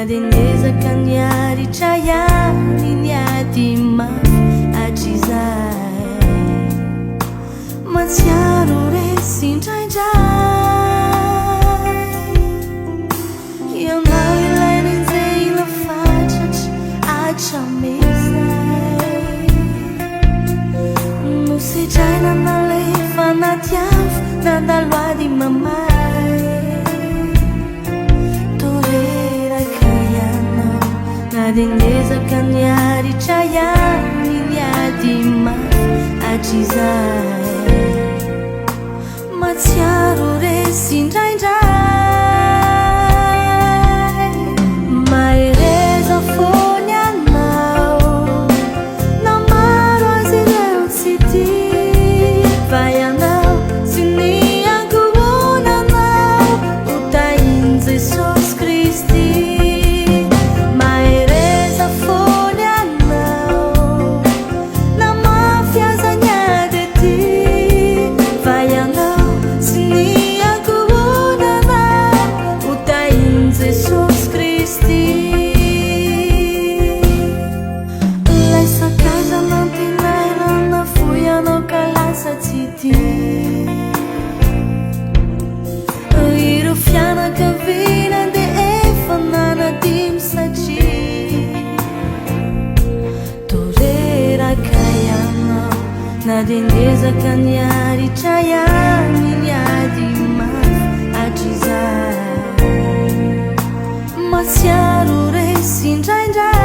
nadendezaka niaritra ihany niady mafy hatrizay matsiaro resy indraindray ianao ilain'izay ila fatratra atramezay nosedraina nalefa natiavo nandaloady mamay toreraka ianao nadendezaka niaritra ihany niady mafy hatrizay matsiaro resy indraindray mahereza fony anao na maro azy ireo tsy tia fa ianao sy ny ankohonanao ho tahin Jesosy Kristy mahereza fony anao na mafy aza niady ety fa ianao sy ny ankohonanao ho tahin Jesosy Kristy lay sakaiza nantinarana fo ianao ka lasa tsy tia ireo fianakaviana de efa nanadimy satria toreraka ianao nadendezaka niaritra ihany niady mafy hatrizay matsiaro resy indraindray